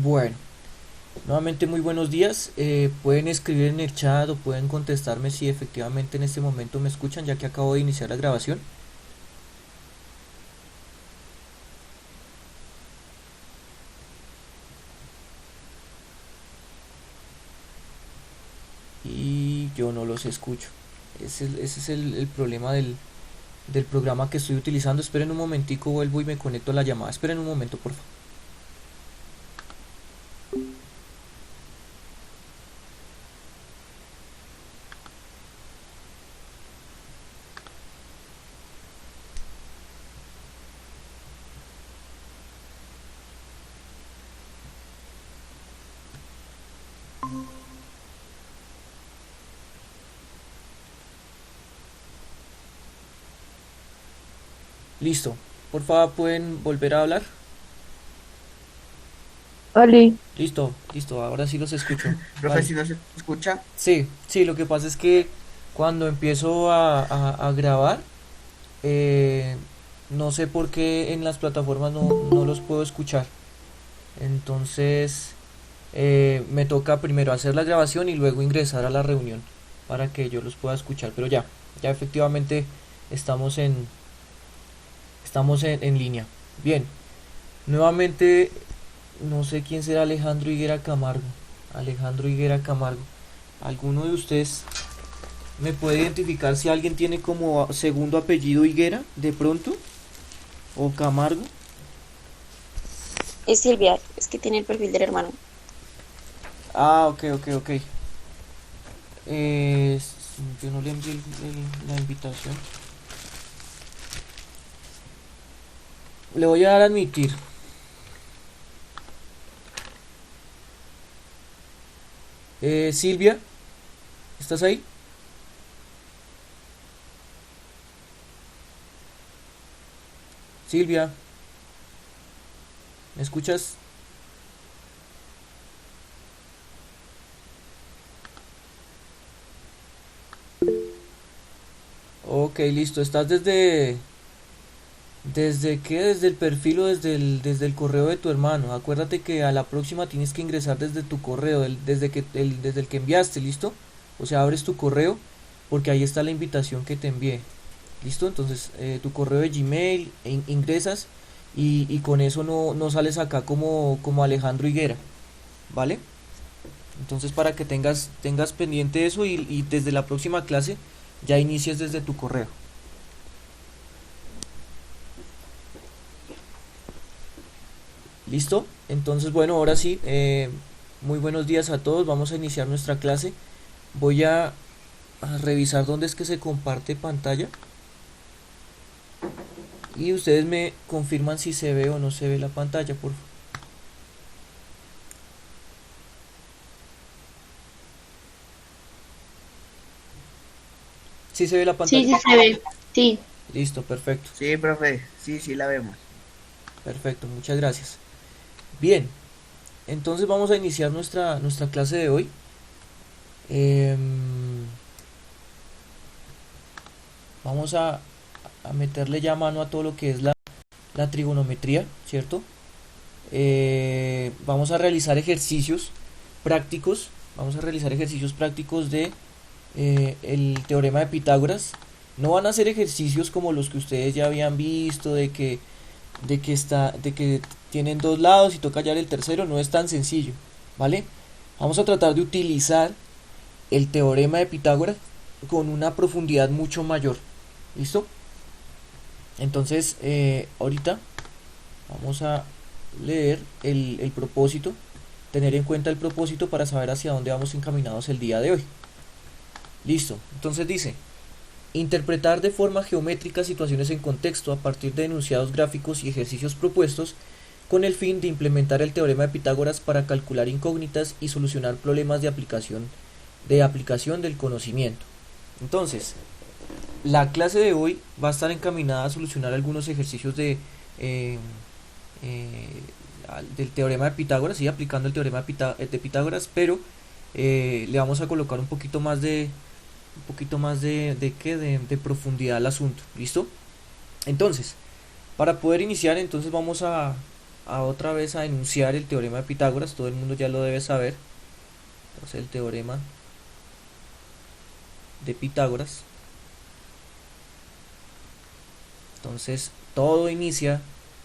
Bueno, nuevamente muy buenos días. Pueden escribir en el chat o pueden contestarme si efectivamente en este momento me escuchan, ya que acabo de iniciar la grabación. Y yo no los escucho. Ese es el problema del programa que estoy utilizando. Esperen un momentico, vuelvo y me conecto a la llamada. Esperen un momento, por favor. Listo. Por favor, pueden volver a hablar. Oli, Listo, listo, ahora sí los escucho. Profe, Vale. si no se escucha, Sí, sí, lo que pasa es que cuando empiezo a grabar, eh, no sé por qué en las plataformas no los puedo escuchar. Entonces me toca primero hacer la grabación y luego ingresar a la reunión para que yo los pueda escuchar. Pero ya efectivamente estamos en línea. Bien, nuevamente no sé quién será Alejandro Higuera Camargo. Alejandro Higuera Camargo. ¿Alguno de ustedes me puede identificar si alguien tiene como segundo apellido Higuera de pronto? ¿O Camargo? es Silvia, es que tiene el perfil del hermano. Ah, ok, ok, ok. Eh, yo no le envié la invitación. Le voy a dar a admitir. Silvia, ¿estás ahí? Silvia, ¿me escuchas? Ok, listo. ¿Estás desde qué? ¿Desde el perfil o desde el correo de tu hermano? Acuérdate que a la próxima tienes que ingresar desde tu correo, desde el que enviaste, ¿listo? O sea, abres tu correo porque ahí está la invitación que te envié. ¿Listo? Entonces, tu correo de Gmail, ingresas y con eso no sales acá como Alejandro Higuera, ¿vale? Entonces, para que tengas pendiente eso y desde la próxima clase ya inicies desde tu correo. ¿Listo? Entonces, bueno, ahora sí, muy buenos días a todos. Vamos a iniciar nuestra clase. Voy a revisar dónde es que se comparte pantalla y ustedes me confirman si se ve o no se ve la pantalla, por favor. ¿Sí se ve la Sí, pantalla? sí se ve. Sí, Listo, perfecto. sí, profe, sí, sí la vemos. Perfecto, muchas gracias. Bien, entonces vamos a iniciar nuestra clase de hoy. Em, vamos a meterle ya mano a todo lo que es la trigonometría, ¿cierto? Vamos a realizar ejercicios prácticos. Vamos a realizar ejercicios prácticos de el teorema de Pitágoras. No van a ser ejercicios como los que ustedes ya habían visto, de que tienen dos lados y toca hallar el tercero. No es tan sencillo, ¿vale? Vamos a tratar de utilizar el teorema de Pitágoras con una profundidad mucho mayor. ¿Listo? Entonces, ahorita vamos a leer el propósito, tener en cuenta el propósito para saber hacia dónde vamos encaminados el día de hoy. Listo. Entonces dice, interpretar de forma geométrica situaciones en contexto a partir de enunciados gráficos y ejercicios propuestos con el fin de implementar el teorema de Pitágoras para calcular incógnitas y solucionar problemas de aplicación del conocimiento. Entonces, la clase de hoy va a estar encaminada a solucionar algunos ejercicios eh, eh, del teorema de Pitágoras, ¿sí? Aplicando el teorema de Pitágoras, pero le vamos a colocar un poquito más de profundidad al asunto, ¿listo? Entonces, para poder iniciar, entonces vamos a a otra vez a enunciar el teorema de Pitágoras, todo el mundo ya lo debe saber. Entonces el teorema de Pitágoras. Entonces todo inicia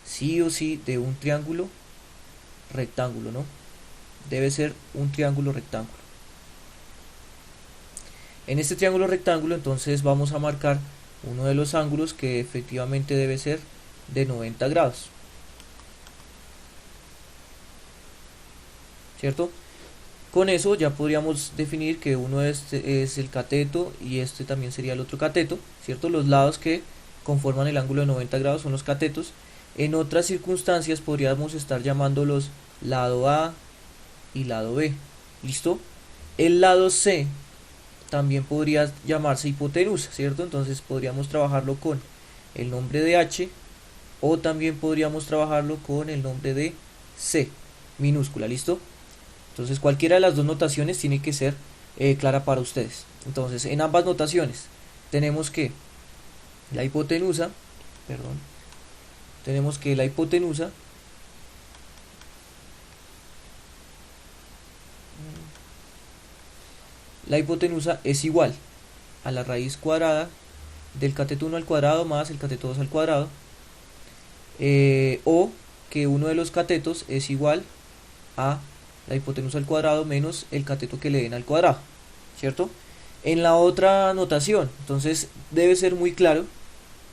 sí o sí de un triángulo rectángulo, ¿no? Debe ser un triángulo rectángulo. En este triángulo rectángulo entonces vamos a marcar uno de los ángulos que efectivamente debe ser de 90 grados, ¿cierto? Con eso ya podríamos definir que uno es el cateto y este también sería el otro cateto, ¿cierto? Los lados que conforman el ángulo de 90 grados son los catetos. En otras circunstancias podríamos estar llamándolos lado A y lado B, ¿listo? El lado C también podría llamarse hipotenusa, ¿cierto? Entonces podríamos trabajarlo con el nombre de H o también podríamos trabajarlo con el nombre de C minúscula, ¿listo? Entonces cualquiera de las dos notaciones tiene que ser clara para ustedes. Entonces en ambas notaciones tenemos que la hipotenusa, tenemos que la hipotenusa es igual a la raíz cuadrada del cateto 1 al cuadrado más el cateto 2 al cuadrado, o que uno de los catetos es igual a la hipotenusa al cuadrado menos el cateto que le den al cuadrado, ¿cierto? En la otra notación, entonces debe ser muy claro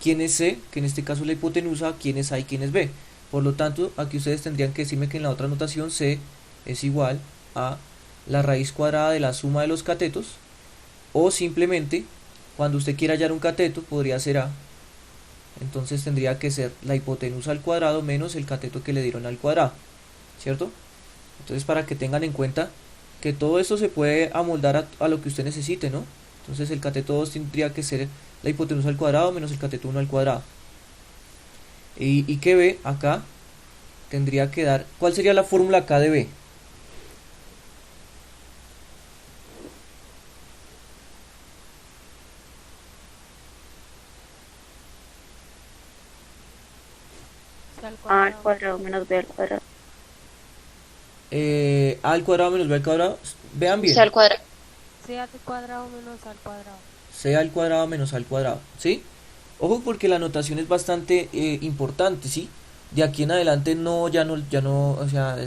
quién es C, que en este caso es la hipotenusa, quién es A y quién es B. Por lo tanto, aquí ustedes tendrían que decirme que en la otra notación C es igual a la raíz cuadrada de la suma de los catetos, o simplemente cuando usted quiera hallar un cateto podría ser A, entonces tendría que ser la hipotenusa al cuadrado menos el cateto que le dieron al cuadrado, ¿cierto? Entonces para que tengan en cuenta que todo esto se puede amoldar a lo que usted necesite, ¿no? Entonces el cateto 2 tendría que ser la hipotenusa al cuadrado menos el cateto 1 al cuadrado. Y que B acá tendría que dar, ¿cuál sería la fórmula acá de B? A al cuadrado menos B al cuadrado. A al cuadrado menos B al cuadrado, vean bien. C al cuadrado. C al cuadrado menos al cuadrado. C al cuadrado menos al cuadrado, ¿sí? Ojo porque la notación es bastante importante, ¿sí? De aquí en adelante ya no, o sea,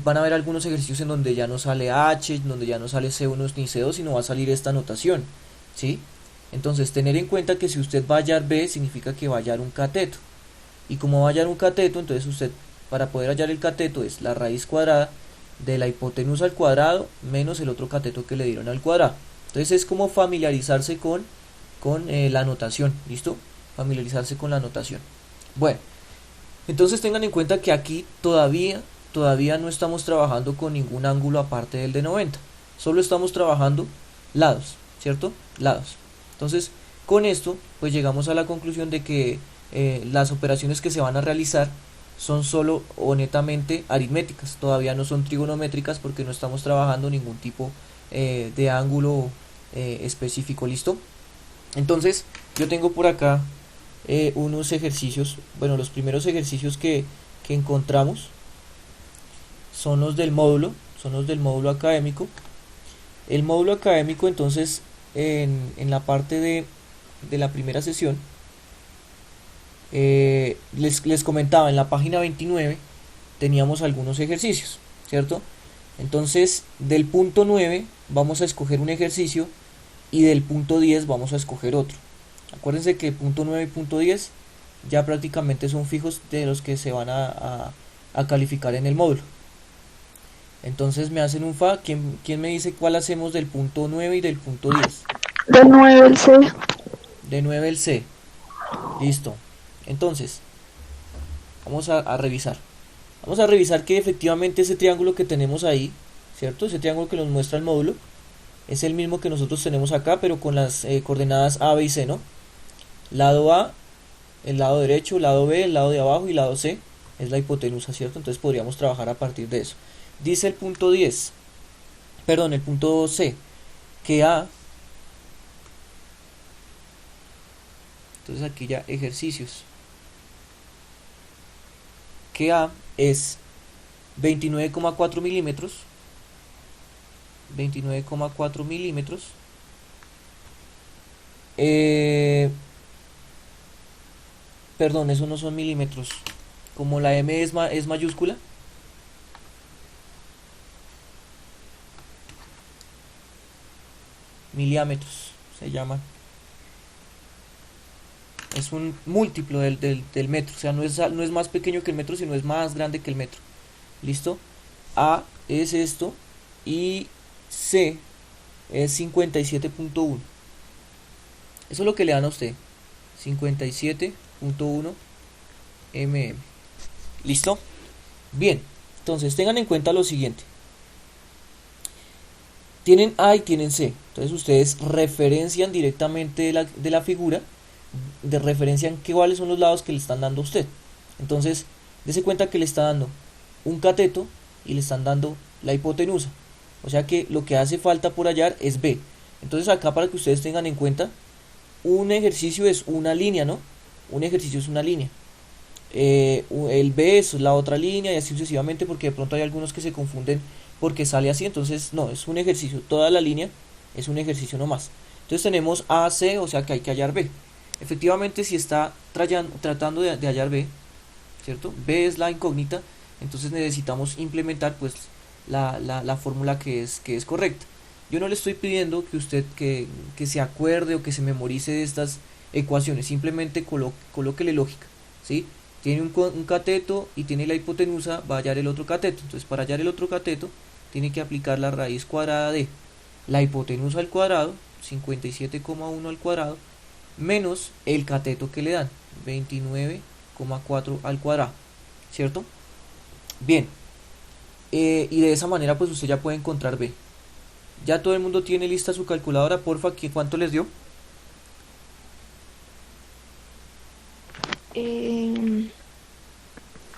van a haber algunos ejercicios en donde ya no sale H, en donde ya no sale C1 ni C2, sino va a salir esta notación, ¿sí? Entonces, tener en cuenta que si usted va a hallar B, significa que va a hallar un cateto. Y como va a hallar un cateto, entonces usted, para poder hallar el cateto, es la raíz cuadrada de la hipotenusa al cuadrado menos el otro cateto que le dieron al cuadrado. Entonces es como familiarizarse con la notación, ¿listo? Familiarizarse con la notación. Bueno, entonces tengan en cuenta que aquí todavía no estamos trabajando con ningún ángulo aparte del de 90. Solo estamos trabajando lados, ¿cierto? Lados. Entonces, con esto, pues llegamos a la conclusión de que las operaciones que se van a realizar son solo o netamente aritméticas. Todavía no son trigonométricas porque no estamos trabajando ningún tipo de ángulo específico, ¿listo? Entonces, yo tengo por acá unos ejercicios. Bueno, los primeros ejercicios que encontramos son los del módulo, académico. El módulo académico, entonces, en la parte de la primera sesión, les comentaba, en la página 29 teníamos algunos ejercicios, ¿cierto? Entonces, del punto 9 vamos a escoger un ejercicio y del punto 10 vamos a escoger otro. Acuérdense que punto 9 y punto 10 ya prácticamente son fijos de los que se van a calificar en el módulo. Entonces me hacen un fa. ¿Quién me dice cuál hacemos del punto 9 y del punto 10? De 9 el C. De 9 el C. Listo. Entonces, vamos a revisar. Vamos a revisar que efectivamente ese triángulo que tenemos ahí, ¿cierto? Ese triángulo que nos muestra el módulo es el mismo que nosotros tenemos acá, pero con las coordenadas A, B y C, ¿no? Lado A, el lado derecho, lado B, el lado de abajo y lado C es la hipotenusa, ¿cierto? Entonces podríamos trabajar a partir de eso. Dice el punto 10, perdón, el punto C, que A, entonces aquí ya ejercicios, que A es 29,4 milímetros, 29,4 milímetros, perdón, eso no son milímetros, como la M es mayúscula, miliámetros se llama, es un múltiplo del metro, o sea, no es más pequeño que el metro, sino es más grande que el metro. ¿Listo? A es esto y C es 57.1. Eso es lo que le dan a usted. 57.1 mm. ¿Listo? Bien, entonces tengan en cuenta lo siguiente. Tienen A y tienen C. Entonces ustedes referencian directamente de la figura, referencian cuáles son los lados que le están dando a usted. Entonces, dése cuenta que le está dando un cateto y le están dando la hipotenusa. O sea que lo que hace falta por hallar es B. Entonces acá, para que ustedes tengan en cuenta, un ejercicio es una línea, ¿no? Un ejercicio es una línea. El B es la otra línea y así sucesivamente, porque de pronto hay algunos que se confunden porque sale así. Entonces no, es un ejercicio, toda la línea es un ejercicio nomás. Entonces tenemos A, C, o sea que hay que hallar B. Efectivamente, si está tratando de hallar B, ¿cierto? B es la incógnita, entonces necesitamos implementar pues la fórmula que es correcta. Yo no le estoy pidiendo que usted que se acuerde o que se memorice de estas ecuaciones, simplemente colóquele lógica, ¿sí? Tiene un cateto y tiene la hipotenusa, va a hallar el otro cateto. Entonces, para hallar el otro cateto tiene que aplicar la raíz cuadrada de la hipotenusa al cuadrado, 57,1 al cuadrado, menos el cateto que le dan, 29,4 al cuadrado, ¿cierto? Bien, y de esa manera pues usted ya puede encontrar B. Ya todo el mundo tiene lista su calculadora, porfa, ¿cuánto les dio?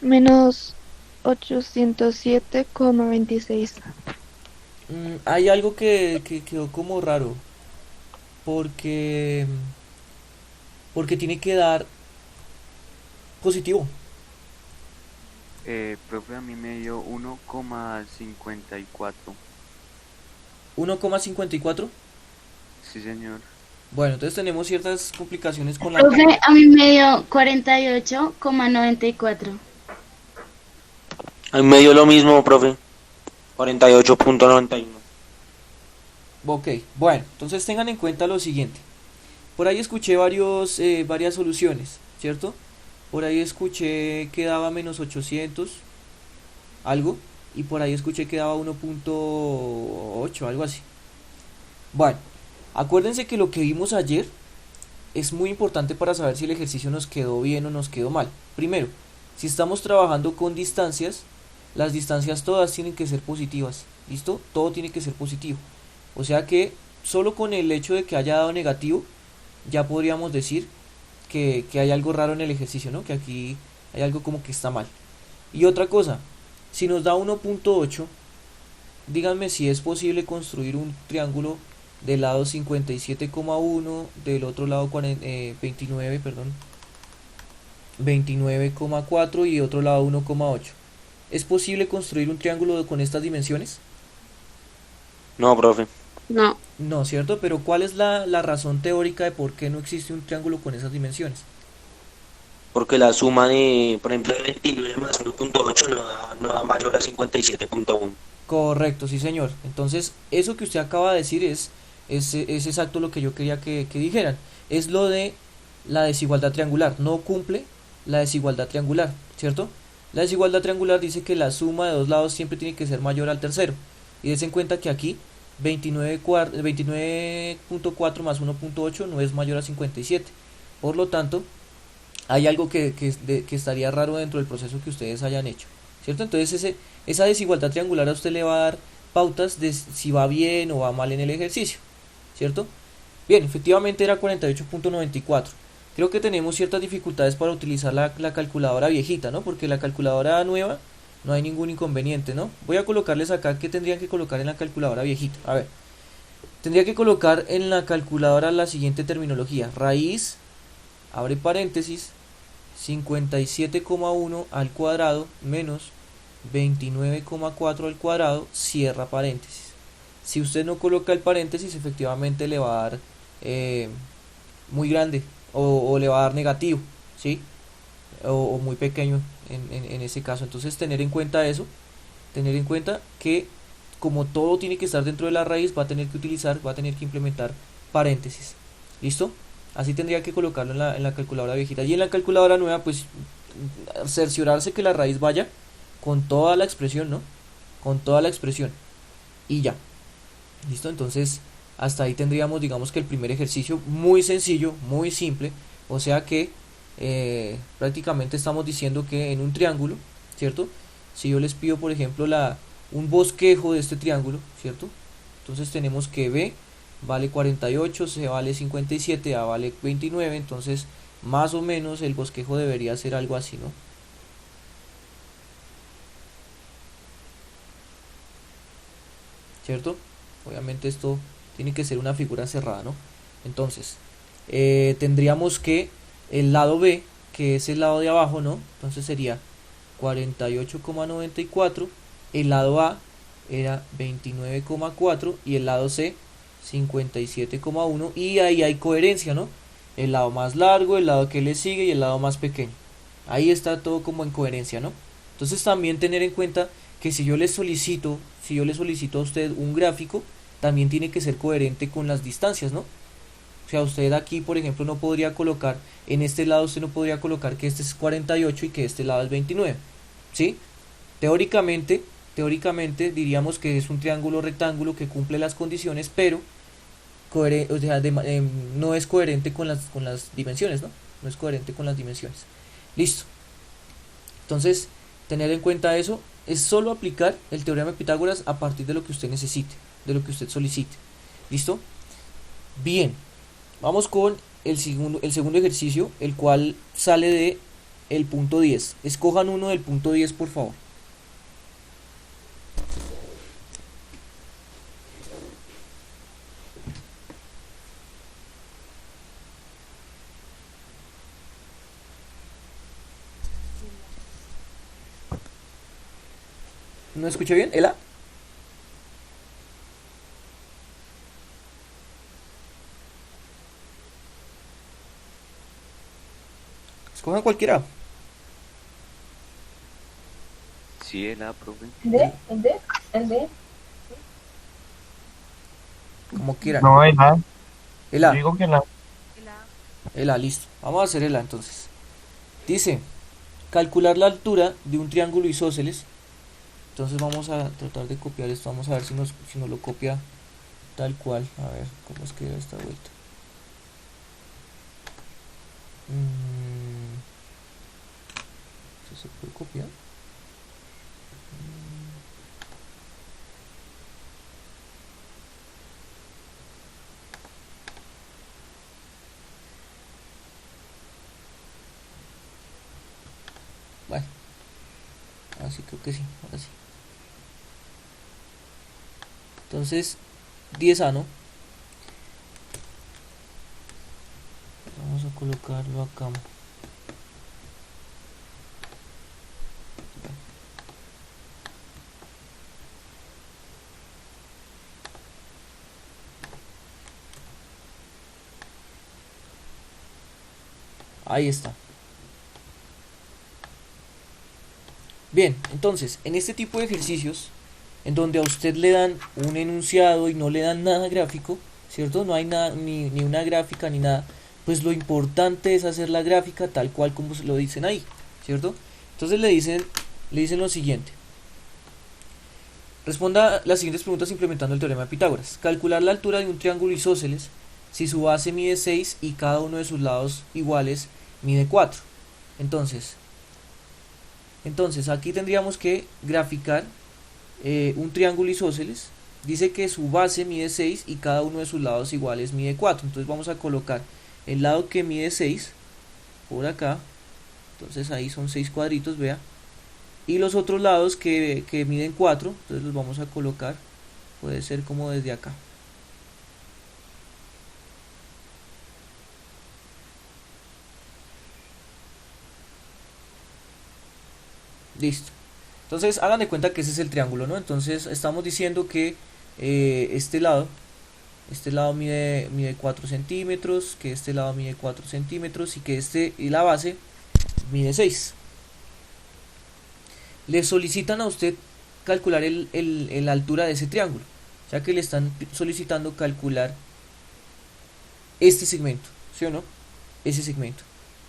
Menos 807,26. Hay algo que quedó como raro, porque tiene que dar positivo. Profe, a mí me dio 1,54. 1,54. Sí, señor. Bueno, entonces tenemos ciertas complicaciones con la... Profe, a mí me dio 48,94. A mí me dio lo mismo, profe. 48.91. Ok, bueno, entonces tengan en cuenta lo siguiente. Por ahí escuché varias soluciones, ¿cierto? Por ahí escuché que daba menos 800, algo, y por ahí escuché que daba 1.8, algo así. Bueno, acuérdense que lo que vimos ayer es muy importante para saber si el ejercicio nos quedó bien o nos quedó mal. Primero, si estamos trabajando con distancias, las distancias todas tienen que ser positivas, ¿listo? Todo tiene que ser positivo. O sea que solo con el hecho de que haya dado negativo, ya podríamos decir que hay algo raro en el ejercicio, ¿no? Que aquí hay algo como que está mal. Y otra cosa, si nos da 1.8, díganme si es posible construir un triángulo del lado 57,1, del otro lado 29, perdón, 29,4 y otro lado 1,8. ¿Es posible construir un triángulo con estas dimensiones? No, profe. No. No, ¿cierto? Pero ¿cuál es la razón teórica de por qué no existe un triángulo con esas dimensiones? Porque la suma de, por ejemplo, de 29 más 1.8 no da mayor a 57.1. Correcto, sí señor. Entonces, eso que usted acaba de decir es exacto lo que yo quería que dijeran. Es lo de la desigualdad triangular. No cumple la desigualdad triangular, ¿cierto? La desigualdad triangular dice que la suma de dos lados siempre tiene que ser mayor al tercero. Y des en cuenta que aquí 29.4 más 1.8 no es mayor a 57. Por lo tanto, hay algo que estaría raro dentro del proceso que ustedes hayan hecho, ¿cierto? Entonces esa desigualdad triangular a usted le va a dar pautas de si va bien o va mal en el ejercicio, ¿cierto? Bien, efectivamente era 48.94. Creo que tenemos ciertas dificultades para utilizar la calculadora viejita, ¿no? Porque la calculadora nueva no hay ningún inconveniente, ¿no? Voy a colocarles acá que tendrían que colocar en la calculadora viejita. A ver, tendría que colocar en la calculadora la siguiente terminología: raíz, abre paréntesis, 57,1 al cuadrado menos 29,4 al cuadrado, cierra paréntesis. Si usted no coloca el paréntesis, efectivamente le va a dar muy grande o le va a dar negativo, ¿sí? O muy pequeño en ese caso. Entonces tener en cuenta eso, tener en cuenta que como todo tiene que estar dentro de la raíz, va a tener que implementar paréntesis. ¿Listo? Así tendría que colocarlo en la calculadora viejita. Y en la calculadora nueva, pues cerciorarse que la raíz vaya con toda la expresión, ¿no? Con toda la expresión. Y ya. ¿Listo? Entonces, hasta ahí tendríamos, digamos que el primer ejercicio, muy sencillo, muy simple. O sea que prácticamente estamos diciendo que en un triángulo, ¿cierto? Si yo les pido, por ejemplo, un bosquejo de este triángulo, ¿cierto? Entonces tenemos que B vale 48, C vale 57, A vale 29, entonces más o menos el bosquejo debería ser algo así, ¿no? ¿Cierto? Obviamente esto tiene que ser una figura cerrada, ¿no? Entonces, tendríamos que el lado B, que es el lado de abajo, ¿no? Entonces sería 48,94, el lado A era 29,4 y el lado C 57,1, y ahí hay coherencia, ¿no? El lado más largo, el lado que le sigue y el lado más pequeño. Ahí está todo como en coherencia, ¿no? Entonces también tener en cuenta que si yo le solicito a usted un gráfico, también tiene que ser coherente con las distancias, ¿no? O sea, usted aquí, por ejemplo, no podría colocar, en este lado usted no podría colocar que este es 48 y que este lado es 29, ¿sí? Teóricamente diríamos que es un triángulo rectángulo que cumple las condiciones, pero o sea, no es coherente con las dimensiones, ¿no? No es coherente con las dimensiones. Listo. Entonces, tener en cuenta eso es solo aplicar el teorema de Pitágoras a partir de lo que usted necesite, de lo que usted solicite. ¿Listo? Bien. Vamos con el segundo ejercicio, el cual sale de el punto 10. Escojan uno del punto 10, por favor. ¿No escuché bien? ¿Ela? Escojan cualquiera. Sí, el A, profe. El D. Como quieran. No, la. Yo Ela. digo que la. Ela, listo. Vamos a hacer Ela entonces. Dice, calcular la altura de un triángulo isósceles. Entonces vamos a tratar de copiar esto. Vamos a ver si nos lo copia tal cual. A ver, ¿cómo es que da esta vuelta? ¿Eso se puede copiar? Bueno, ahora sí creo que sí, ahora sí. Entonces, 10A, ¿no? Vamos a colocarlo acá. Ahí está. Bien, entonces, en este tipo de ejercicios, en donde a usted le dan un enunciado y no le dan nada gráfico, ¿cierto? No hay nada, ni una gráfica ni nada, pues lo importante es hacer la gráfica tal cual como se lo dicen ahí, ¿cierto? Entonces le dicen lo siguiente. Responda las siguientes preguntas implementando el teorema de Pitágoras. Calcular la altura de un triángulo isósceles si su base mide 6 y cada uno de sus lados iguales mide 4. Entonces aquí tendríamos que graficar un triángulo isósceles. Dice que su base mide 6 y cada uno de sus lados iguales mide 4. Entonces vamos a colocar el lado que mide 6 por acá. Entonces ahí son 6 cuadritos, vea. Y los otros lados que miden 4, entonces los vamos a colocar, puede ser como desde acá. Listo. Entonces hagan de cuenta que ese es el triángulo, ¿no? Entonces estamos diciendo que este lado mide 4 centímetros, que este lado mide 4 centímetros y que y la base mide 6. Le solicitan a usted calcular la altura de ese triángulo, ya que le están solicitando calcular este segmento, ¿sí o no? Ese segmento,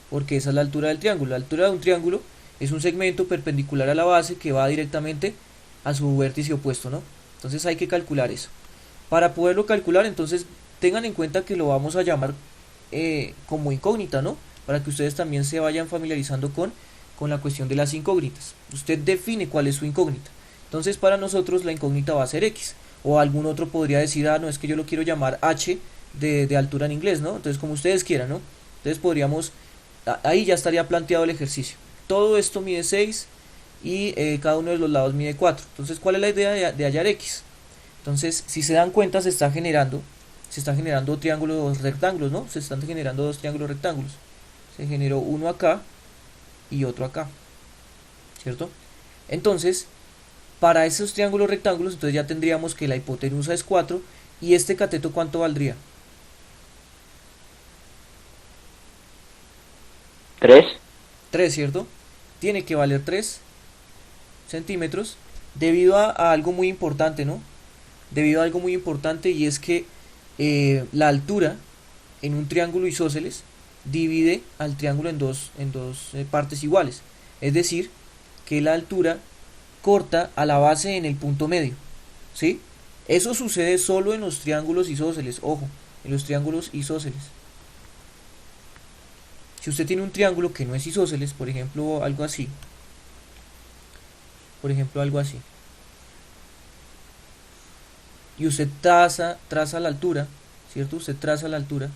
porque esa es la altura del triángulo. La altura de un triángulo es un segmento perpendicular a la base que va directamente a su vértice opuesto, ¿no? Entonces hay que calcular eso. Para poderlo calcular, entonces tengan en cuenta que lo vamos a llamar como incógnita, ¿no? Para que ustedes también se vayan familiarizando con la cuestión de las incógnitas. Usted define cuál es su incógnita. Entonces para nosotros la incógnita va a ser X. O algún otro podría decir, no, es que yo lo quiero llamar H de altura en inglés, ¿no? Entonces como ustedes quieran, ¿no? Entonces podríamos, ahí ya estaría planteado el ejercicio. Todo esto mide 6 y cada uno de los lados mide 4. Entonces, ¿cuál es la idea de hallar X? Entonces, si se dan cuenta, se están generando triángulos rectángulos, ¿no? Se están generando dos triángulos rectángulos. Se generó uno acá y otro acá, ¿cierto? Entonces, para esos triángulos rectángulos, entonces ya tendríamos que la hipotenusa es 4 y este cateto, ¿cuánto valdría? 3. 3, ¿cierto? Tiene que valer 3 centímetros debido a algo muy importante, ¿no? Debido a algo muy importante, y es que la altura en un triángulo isósceles divide al triángulo en dos partes iguales. Es decir, que la altura corta a la base en el punto medio, ¿sí? Eso sucede solo en los triángulos isósceles, ojo, en los triángulos isósceles. Si usted tiene un triángulo que no es isósceles, por ejemplo, algo así. Y usted traza la altura, ¿cierto? Usted traza la altura.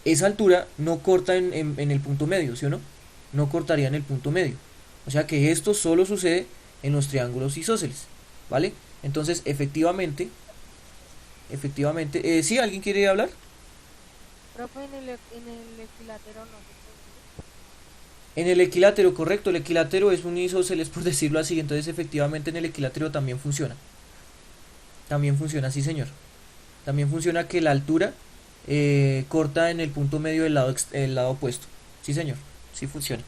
Esa altura no corta en el punto medio, ¿sí o no? No cortaría en el punto medio. O sea que esto solo sucede en los triángulos isósceles, ¿vale? Entonces, efectivamente, ¿sí? ¿Alguien quiere hablar? Profe, en el equilátero no se puede. En el equilátero, correcto, el equilátero es un isósceles, por decirlo así, entonces efectivamente en el equilátero también funciona. También funciona, sí señor. También funciona que la altura corta en el punto medio del lado opuesto. Sí señor, sí funciona.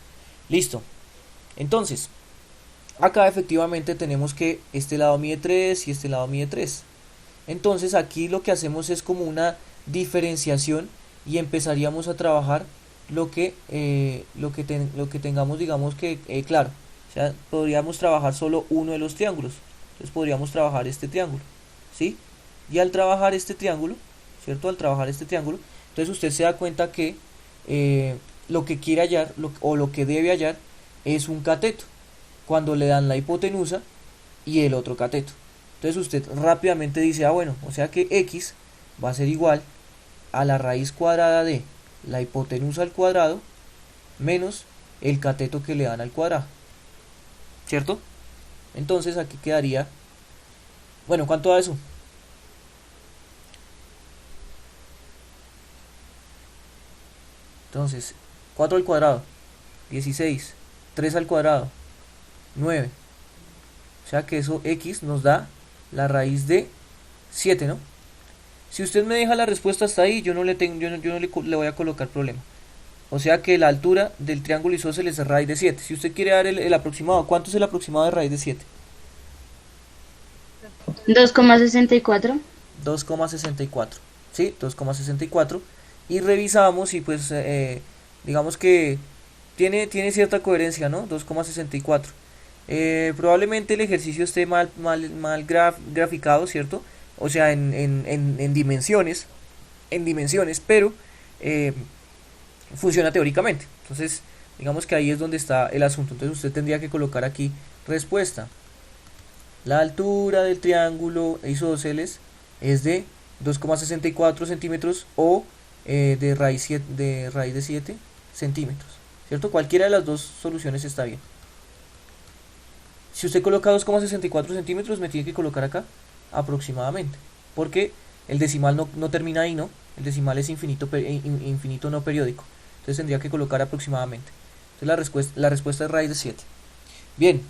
Listo. Entonces, acá efectivamente tenemos que este lado mide 3 y este lado mide 3. Entonces aquí lo que hacemos es como una diferenciación y empezaríamos a trabajar lo que tengamos, digamos que claro. O sea, podríamos trabajar solo uno de los triángulos. Entonces podríamos trabajar este triángulo, ¿sí? Y al trabajar este triángulo, ¿cierto? Al trabajar este triángulo, entonces usted se da cuenta que lo que quiere hallar o lo que debe hallar es un cateto cuando le dan la hipotenusa y el otro cateto. Entonces usted rápidamente dice, bueno, o sea que X va a ser igual a la raíz cuadrada de la hipotenusa al cuadrado menos el cateto que le dan al cuadrado, ¿cierto? Entonces aquí quedaría, bueno, ¿cuánto da eso? Entonces, 4 al cuadrado, 16, 3 al cuadrado, 9. O sea que eso X nos da la raíz de 7, ¿no? Si usted me deja la respuesta hasta ahí, yo no le voy a colocar problema. O sea que la altura del triángulo isósceles es raíz de 7. Si usted quiere dar el aproximado, ¿cuánto es el aproximado de raíz de 7? 2,64. 2,64. ¿Sí? 2,64. Y revisamos y pues digamos que tiene cierta coherencia, ¿no? 2,64. Probablemente el ejercicio esté mal graficado, ¿cierto? O sea, en dimensiones, pero funciona teóricamente. Entonces, digamos que ahí es donde está el asunto. Entonces usted tendría que colocar aquí respuesta. La altura del triángulo isósceles es de 2,64 centímetros o de raíz de 7 centímetros, ¿cierto? Cualquiera de las dos soluciones está bien. Si usted coloca 2,64 centímetros, me tiene que colocar acá aproximadamente, porque el decimal no termina ahí, ¿no? El decimal es infinito no periódico, entonces tendría que colocar aproximadamente. Entonces la respuesta es raíz de 7. Bien,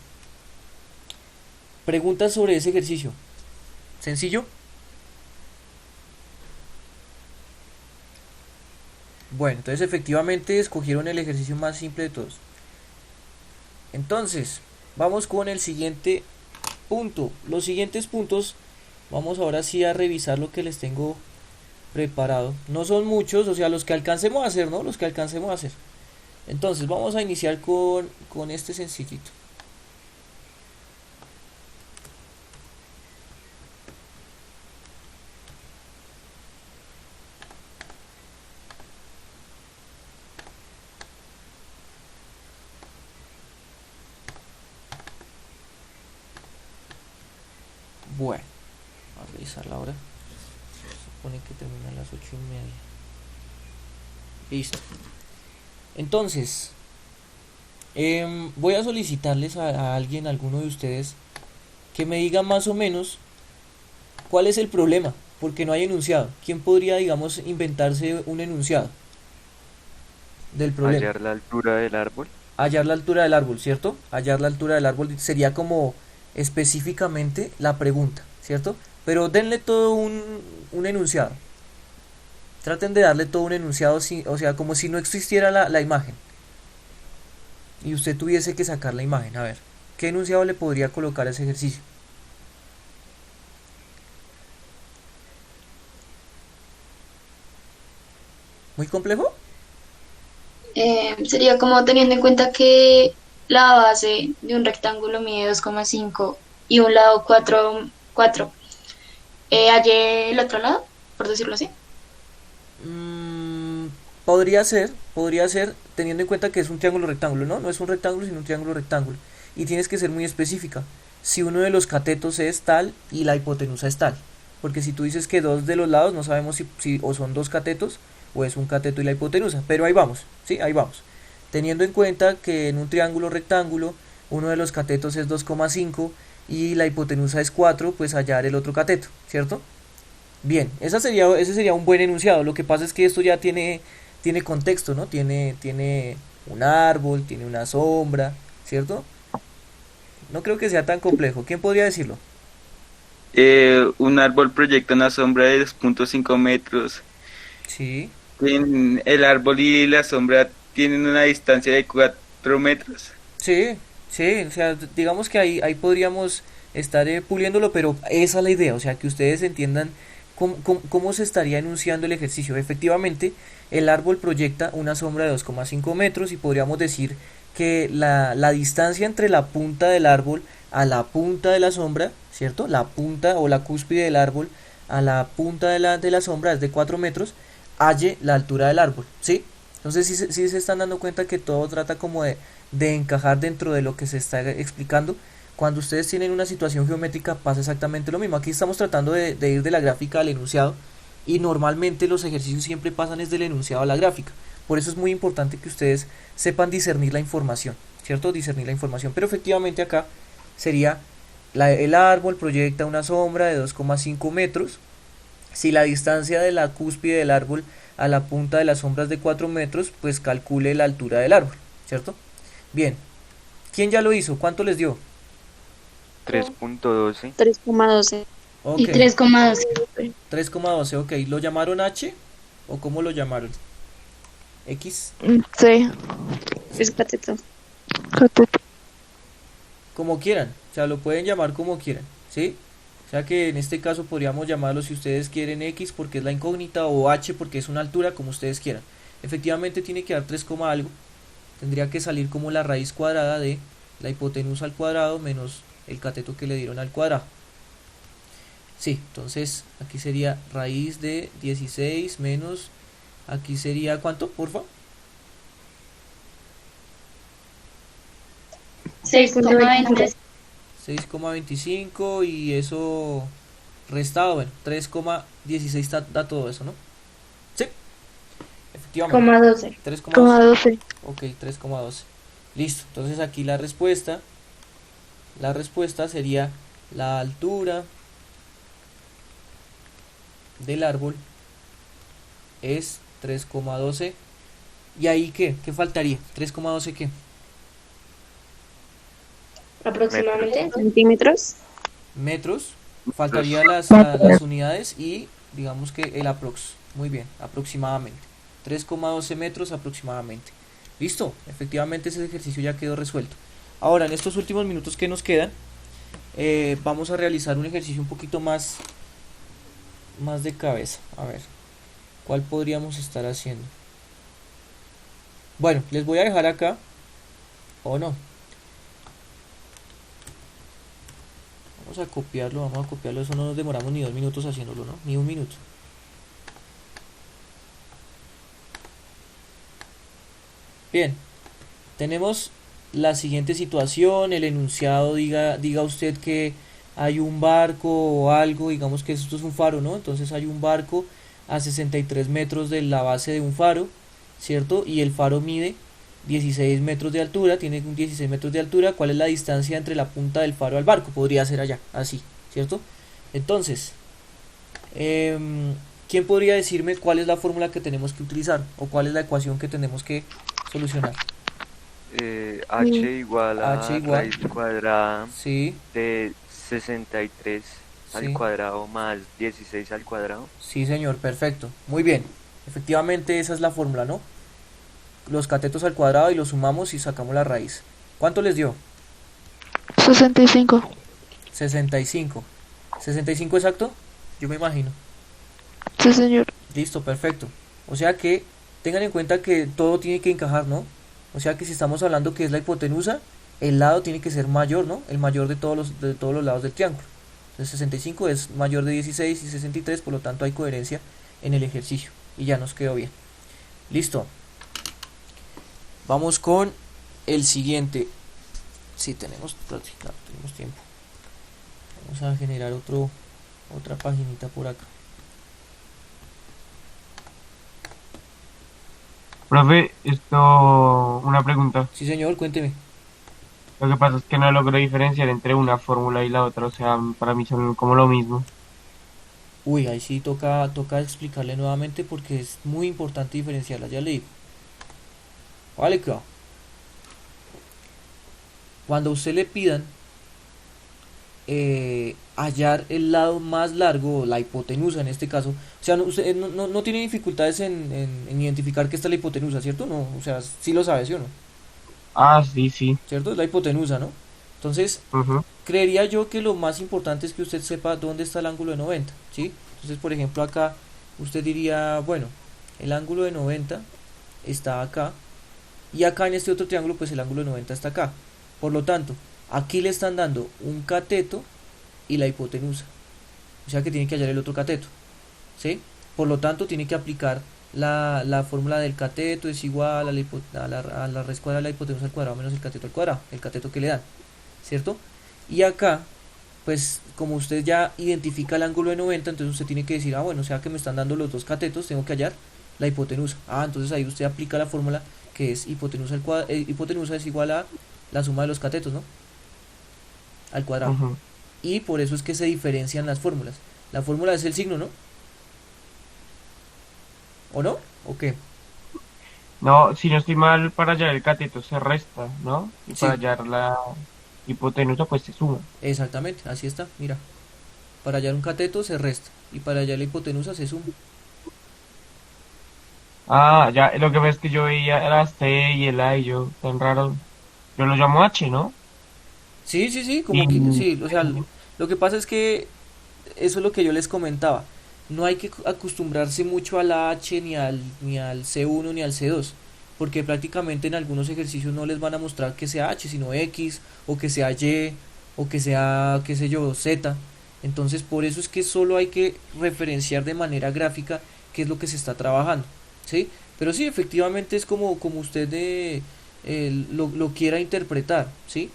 preguntas sobre ese ejercicio. ¿Sencillo? Bueno, entonces efectivamente escogieron el ejercicio más simple de todos. Entonces, vamos con el siguiente punto. Los siguientes puntos, vamos ahora sí a revisar lo que les tengo preparado. No son muchos, o sea, los que alcancemos a hacer, ¿no? Los que alcancemos a hacer. Entonces, vamos a iniciar con este sencillito. Bueno, vamos a revisar la hora. Se supone que termina a las 8:30. Listo. Entonces, voy a solicitarles a alguien, a alguno de ustedes, que me diga más o menos cuál es el problema, porque no hay enunciado. ¿Quién podría, digamos, inventarse un enunciado del problema? Hallar la altura del árbol. Hallar la altura del árbol, ¿cierto? Hallar la altura del árbol sería como específicamente la pregunta, ¿cierto? Pero denle todo un enunciado. Traten de darle todo un enunciado, o sea, como si no existiera la imagen. Y usted tuviese que sacar la imagen. A ver, ¿qué enunciado le podría colocar a ese ejercicio? ¿Muy complejo? Sería como teniendo en cuenta que la base de un rectángulo mide 2,5 y un lado 4. Hallé el otro lado, por decirlo así. Mm, podría ser, teniendo en cuenta que es un triángulo rectángulo, ¿no? No es un rectángulo, sino un triángulo rectángulo. Y tienes que ser muy específica. Si uno de los catetos es tal y la hipotenusa es tal. Porque si tú dices que dos de los lados, no sabemos si o son dos catetos o es un cateto y la hipotenusa. Pero ahí vamos, ¿sí? Ahí vamos. Teniendo en cuenta que en un triángulo rectángulo, uno de los catetos es 2,5 y la hipotenusa es 4, pues hallar el otro cateto, ¿cierto? Bien, ese sería un buen enunciado. Lo que pasa es que esto ya tiene contexto, ¿no? Tiene un árbol, tiene una sombra, ¿cierto? No creo que sea tan complejo. ¿Quién podría decirlo? Un árbol proyecta una sombra de 2,5 metros. Sí, El árbol y la sombra tienen una distancia de 4 metros. sí, sí. O sea, digamos que ahí podríamos estar puliéndolo, pero esa es la idea. O sea, que ustedes entiendan cómo se estaría enunciando el ejercicio. Efectivamente, el árbol proyecta una sombra de 2,5 metros y podríamos decir que la distancia entre la punta del árbol a la punta de la sombra, ¿cierto? La punta o la cúspide del árbol a la punta de la sombra es de 4 metros, halle la altura del árbol, ¿sí? Entonces sí se están dando cuenta que todo trata como de encajar dentro de lo que se está explicando. Cuando ustedes tienen una situación geométrica pasa exactamente lo mismo. Aquí estamos tratando de ir de la gráfica al enunciado y normalmente los ejercicios siempre pasan desde el enunciado a la gráfica. Por eso es muy importante que ustedes sepan discernir la información, ¿cierto? Discernir la información. Pero efectivamente acá sería el árbol proyecta una sombra de 2,5 metros. Si la distancia de la cúspide del árbol a la punta de la sombra es de 4 metros, pues calcule la altura del árbol, ¿cierto? Bien, ¿quién ya lo hizo? ¿Cuánto les dio? 3.12. 3,12. Ok, Y 3,12. 3,12, ok. ¿Lo llamaron H o cómo lo llamaron? X, Sí. Es cateto. como quieran, o sea, lo pueden llamar como quieran, ¿sí? O sea que en este caso podríamos llamarlo si ustedes quieren X porque es la incógnita o H porque es una altura, como ustedes quieran. Efectivamente tiene que dar 3, algo. Tendría que salir como la raíz cuadrada de la hipotenusa al cuadrado menos el cateto que le dieron al cuadrado. Sí, entonces aquí sería raíz de 16 menos, aquí sería ¿cuánto, porfa? 6,20. 6,25 y eso restado, bueno, 3,16 da todo eso, ¿no? Sí, efectivamente. 12. 3,12. Ok, 3,12. Listo, entonces aquí la respuesta sería la altura del árbol es 3,12 ¿Y ahí qué? ¿Qué faltaría? 3,12 ¿qué? Aproximadamente. ¿Centímetros? Metros. Faltaría las unidades y digamos que el aprox. Muy bien, aproximadamente. 3,12 metros aproximadamente. Listo, efectivamente ese ejercicio ya quedó resuelto. Ahora, en estos últimos minutos que nos quedan, vamos a realizar un ejercicio un poquito más de cabeza. A ver, ¿cuál podríamos estar haciendo? Bueno, les voy a dejar acá, o no. Vamos a copiarlo, eso no nos demoramos ni 2 minutos haciéndolo, ¿no? Ni 1 minuto. Bien, tenemos la siguiente situación, el enunciado diga usted que hay un barco o algo, digamos que esto es un faro, ¿no? Entonces hay un barco a 63 metros de la base de un faro, ¿cierto? Y el faro mide 16 metros de altura, tiene 16 metros de altura. ¿Cuál es la distancia entre la punta del faro al barco? Podría ser allá, así, ¿cierto? Entonces, ¿quién podría decirme cuál es la fórmula que tenemos que utilizar? ¿O cuál es la ecuación que tenemos que solucionar? H igual a H igual. raíz cuadrada Sí, de 63 sí, al cuadrado más 16 al cuadrado. sí, señor, perfecto. Muy bien. Efectivamente esa es la fórmula, ¿no? Los catetos al cuadrado y los sumamos y sacamos la raíz. ¿Cuánto les dio? 65. 65. ¿65 exacto? Yo me imagino. Sí, señor. Listo, perfecto. O sea que tengan en cuenta que todo tiene que encajar, ¿no? O sea que si estamos hablando que es la hipotenusa, el lado tiene que ser mayor, ¿no? El mayor de todos los lados del triángulo. Entonces 65 es mayor de 16 y 63, por lo tanto hay coherencia en el ejercicio. Y ya nos quedó bien. Listo. Vamos con el siguiente. Sí, tenemos tiempo. Vamos a generar otra paginita por acá. Profe, una pregunta. Sí, señor, cuénteme. Lo que pasa es que no logro diferenciar entre una fórmula y la otra, o sea, para mí son como lo mismo. Uy, ahí sí toca explicarle nuevamente porque es muy importante diferenciarla, ya le digo. Vale, claro. Cuando a usted le pidan hallar el lado más largo, la hipotenusa en este caso, o sea, usted no tiene dificultades en identificar que esta es la hipotenusa, ¿cierto? No, o sea, sí lo sabe, ¿sí o no? Ah, sí, sí. ¿Cierto? Es la hipotenusa, ¿no? Entonces, Ujú. creería yo que lo más importante es que usted sepa dónde está el ángulo de 90, ¿sí? Entonces, por ejemplo, acá usted diría, bueno, el ángulo de 90 está acá, y acá en este otro triángulo, pues el ángulo de 90 está acá. Por lo tanto, aquí le están dando un cateto y la hipotenusa. O sea que tiene que hallar el otro cateto, ¿sí? Por lo tanto, tiene que aplicar la fórmula del cateto es igual a la raíz cuadrada de la hipotenusa al cuadrado menos el cateto al cuadrado, el cateto que le dan, ¿cierto? Y acá, pues como usted ya identifica el ángulo de 90, entonces usted tiene que decir, ah, bueno, o sea que me están dando los dos catetos, tengo que hallar la hipotenusa. Ah, entonces ahí usted aplica la fórmula que es hipotenusa, hipotenusa es igual a la suma de los catetos, ¿no? Al cuadrado. Ujú. Y por eso es que se diferencian las fórmulas. La fórmula es el signo, ¿no? ¿O no? ¿O qué? No, si no estoy mal, para hallar el cateto se resta, ¿no? Y Sí, para hallar la hipotenusa, pues se suma. exactamente, así está, mira. Para hallar un cateto se resta y para hallar la hipotenusa se suma. Ah, ya, lo que pasa es que yo veía la C y el A y yo, tan raro. Yo lo llamo H, ¿no? Sí, sí, sí, como que, Y... sí, o sea, lo que pasa es que eso es lo que yo les comentaba. No hay que acostumbrarse mucho a la H ni al C1 ni al C2, porque prácticamente en algunos ejercicios no les van a mostrar que sea H, sino X, o que sea Y, o que sea, qué sé yo, Z. Entonces, por eso es que solo hay que referenciar de manera gráfica qué es lo que se está trabajando, ¿sí? Pero sí, efectivamente es como usted lo quiera interpretar, ¿sí?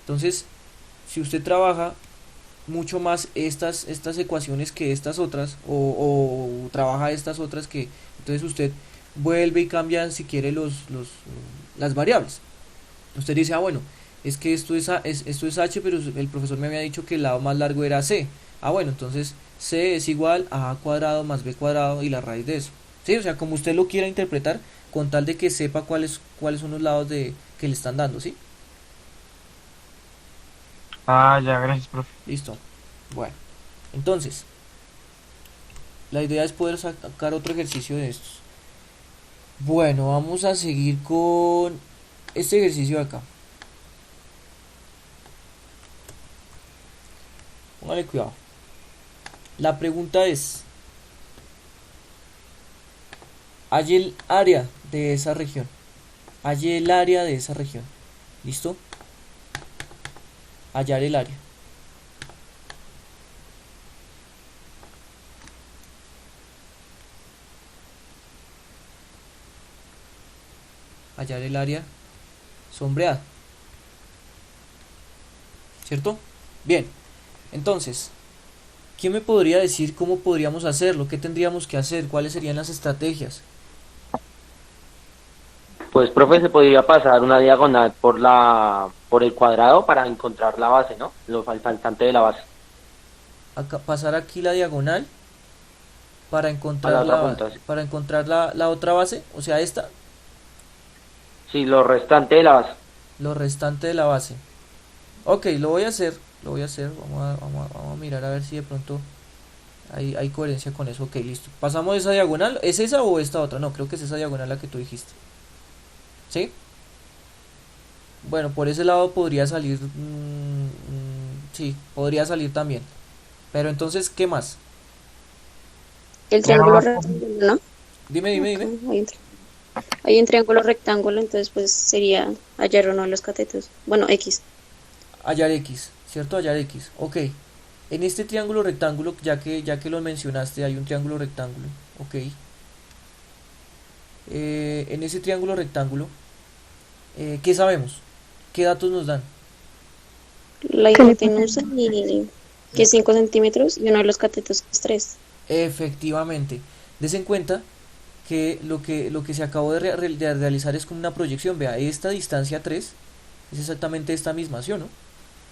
Entonces, si usted trabaja mucho más estas ecuaciones que estas otras, o trabaja estas otras que, entonces usted vuelve y cambia si quiere las variables. Usted dice, ah, bueno, es que esto es H, pero el profesor me había dicho que el lado más largo era C. Ah, bueno, entonces C es igual a A cuadrado más B cuadrado y la raíz de eso. Sí, o sea, como usted lo quiera interpretar, con tal de que sepa cuáles son los lados que le están dando, ¿sí? Ah, ya, gracias, profe. Listo. Bueno, entonces, la idea es poder sacar otro ejercicio de estos. Bueno, vamos a seguir con este ejercicio de acá. Póngale cuidado. La pregunta es: halla el área de esa región. Halla el área de esa región. ¿Listo? Hallar el área. Hallar el área sombreada. ¿Cierto? Bien. Entonces, ¿quién me podría decir cómo podríamos hacerlo? ¿Qué tendríamos que hacer? ¿Cuáles serían las estrategias? Pues, profe, se podría pasar una diagonal por el cuadrado para encontrar la base, ¿no? Lo faltante de la base. Acá, pasar aquí la diagonal para encontrar A la otra punta, sí. para encontrar la otra base, o sea, esta, Sí, lo restante de la base. lo restante de la base. Ok, lo voy a hacer. Vamos a mirar a ver si de pronto hay coherencia con eso. Ok, listo. Pasamos esa diagonal. ¿Es esa o esta otra? No, creo que es esa diagonal la que tú dijiste. ¿Sí? Bueno, por ese lado podría salir. Sí, podría salir también. Pero entonces, ¿qué más? El triángulo rectángulo, ¿no? Dime. Ok, hay un triángulo rectángulo, entonces pues sería hallar uno de los catetos. Bueno, X. Hallar X, ¿cierto? Hallar X. Ok. En este triángulo rectángulo, ya que lo mencionaste, hay un triángulo rectángulo. Ok. En ese triángulo rectángulo, ¿qué sabemos? ¿Qué datos nos dan? La hipotenusa y que es 5 centímetros y uno de los catetos es 3. Efectivamente. Des en cuenta que lo que se acabó de realizar es como una proyección. Vea, esta distancia 3 es exactamente esta misma, ¿sí o no?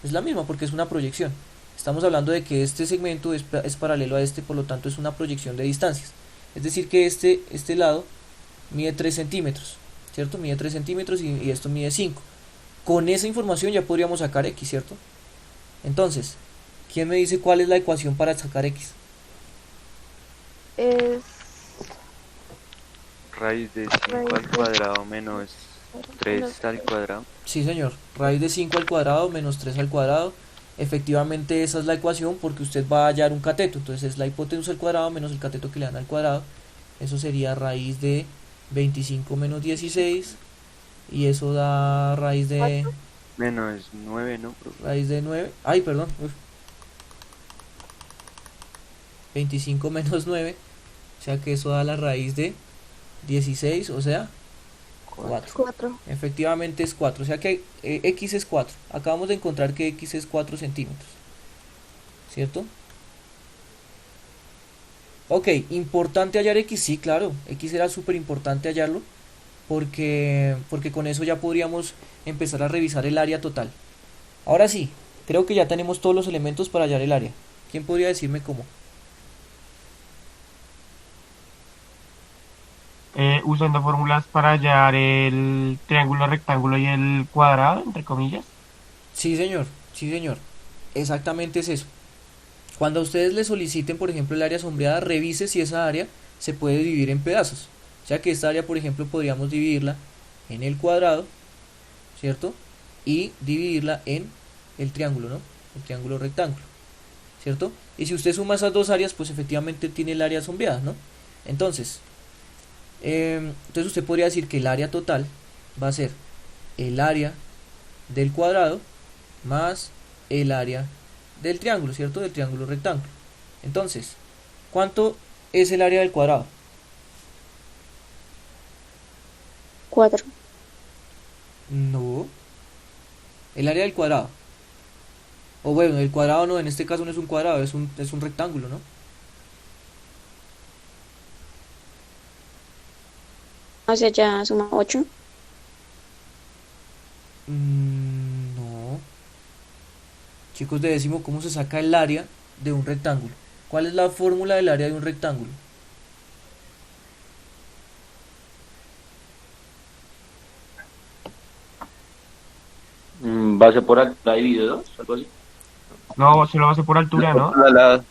Es la misma porque es una proyección. Estamos hablando de que este segmento es paralelo a este, por lo tanto es una proyección de distancias. Es decir que este lado mide 3 centímetros, ¿cierto? Mide 3 centímetros y esto mide 5. Con esa información ya podríamos sacar X, ¿cierto? Entonces, ¿quién me dice cuál es la ecuación para sacar X? Es Raíz de 5 al cuadrado menos 3 al cuadrado. Sí, señor. Raíz de 5 al cuadrado menos 3 al cuadrado. Efectivamente esa es la ecuación porque usted va a hallar un cateto. Entonces es la hipotenusa al cuadrado menos el cateto que le dan al cuadrado. Eso sería raíz de 25 menos 16. Y eso da raíz de... Menos 9, ¿no, profe? Raíz de 9. Ay, perdón. 25 menos 9. O sea que eso da la raíz de 16, o sea 4. 4. Efectivamente es 4, o sea que X es 4. Acabamos de encontrar que X es 4 centímetros, ¿cierto? Ok, importante hallar X, sí, claro. X era súper importante hallarlo porque con eso ya podríamos empezar a revisar el área total. Ahora sí, creo que ya tenemos todos los elementos para hallar el área. ¿Quién podría decirme cómo? Usando fórmulas para hallar el triángulo, rectángulo y el cuadrado, entre comillas. Sí, señor, sí, señor. Exactamente es eso. Cuando a ustedes le soliciten, por ejemplo, el área sombreada, revise si esa área se puede dividir en pedazos. O sea que esta área, por ejemplo, podríamos dividirla en el cuadrado, ¿cierto? Y dividirla en el triángulo, ¿no? El triángulo rectángulo, ¿cierto? Y si usted suma esas dos áreas, pues efectivamente tiene el área sombreada, ¿no? Entonces usted podría decir que el área total va a ser el área del cuadrado más el área del triángulo, ¿cierto? Del triángulo rectángulo. Entonces, ¿cuánto es el área del cuadrado? 4. No. El área del cuadrado. O bueno, el cuadrado no, en este caso no es un cuadrado, es un rectángulo, ¿no? O sea, ya suma 8. No. Chicos de décimo, ¿cómo se saca el área de un rectángulo? ¿Cuál es la fórmula del área de un rectángulo? base por altura dividido 2, algo así. No, solo base por altura, ¿no? Por al lado.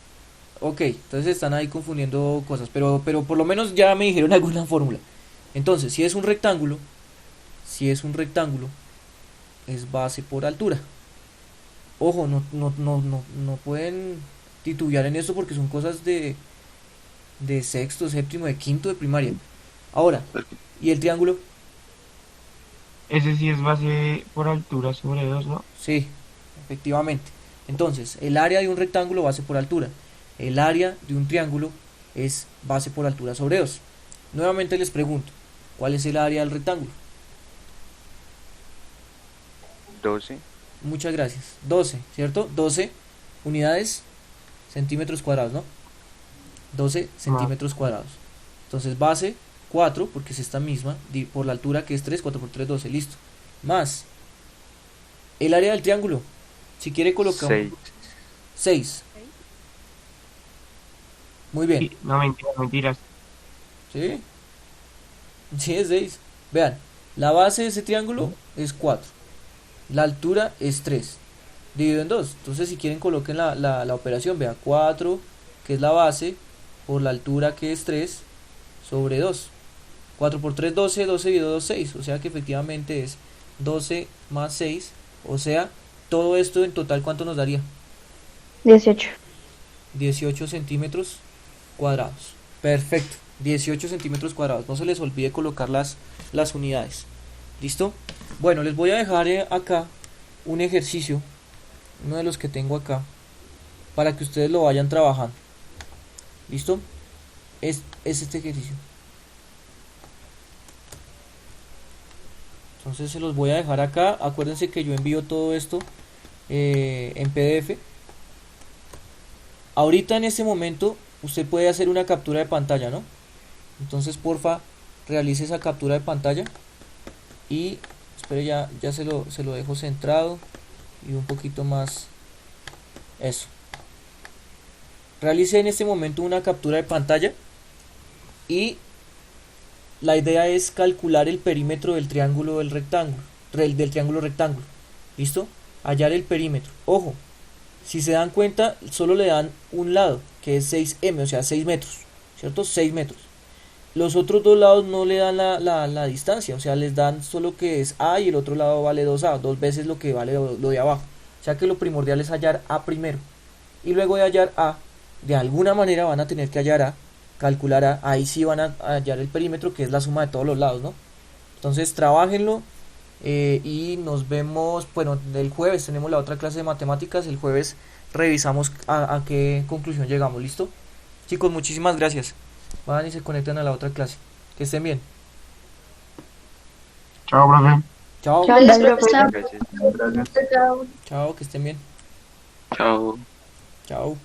Ok, entonces están ahí confundiendo cosas, pero por lo menos ya me dijeron alguna fórmula. Entonces, si es un rectángulo, es base por altura. Ojo, no pueden titubear en esto porque son cosas de sexto, séptimo, de quinto de primaria. Ahora, ¿y el triángulo? Ese sí es base por altura sobre 2, ¿no? Sí, efectivamente. Entonces, el área de un rectángulo base por altura. El área de un triángulo es base por altura sobre 2. Nuevamente les pregunto, ¿cuál es el área del rectángulo? 12. Muchas gracias. 12, ¿cierto? 12 unidades centímetros cuadrados, ¿no? 12 centímetros cuadrados. Entonces base 4, porque es esta misma, por la altura que es 3, 4 por 3, 12, listo. Más el área del triángulo. Si quiere colocar 6. 6. Muy bien. Sí, no, mentiras. ¿Sí? Sí, es 6. Vean, la base de ese triángulo es 4. La altura es 3. Dividido en 2. Entonces, si quieren, coloquen la operación. Vean, 4, que es la base, por la altura que es 3, sobre 2. 4 por 3, 12. 12 dividido 2, 6. O sea que efectivamente es 12 más 6. O sea, todo esto en total, ¿cuánto nos daría? 18. 18 centímetros cuadrados. Perfecto. 18 centímetros cuadrados. No se les olvide colocar las unidades. ¿Listo? Bueno, les voy a dejar acá un ejercicio, uno de los que tengo acá, para que ustedes lo vayan trabajando. ¿Listo? Es este ejercicio. Entonces se los voy a dejar acá. Acuérdense que yo envío todo esto en PDF. Ahorita en este momento usted puede hacer una captura de pantalla, ¿no? Entonces porfa realice esa captura de pantalla y espere, ya se lo dejo centrado y un poquito más. Eso. Realice en este momento una captura de pantalla y la idea es calcular el perímetro del triángulo del rectángulo, del triángulo rectángulo. ¿Listo? Hallar el perímetro. Ojo, si se dan cuenta, solo le dan un lado, que es 6m, o sea, 6 metros, ¿cierto? 6 metros. Los otros dos lados no le dan la distancia, o sea, les dan solo que es A y el otro lado vale 2A, 2 veces lo que vale lo de abajo. O sea que lo primordial es hallar A primero. Y luego de hallar A, de alguna manera van a tener que hallar A, calcular A, ahí sí van a hallar el perímetro, que es la suma de todos los lados, ¿no? Entonces, trabajenlo. Y nos vemos, bueno, el jueves tenemos la otra clase de matemáticas. El jueves revisamos a qué conclusión llegamos. ¿Listo? Chicos, muchísimas gracias. Van y se conectan a la otra clase. Que estén bien. Chao, profe. Chao. Gracias, profesor. Gracias. Chao. Chao, que estén bien. Chao. Chao.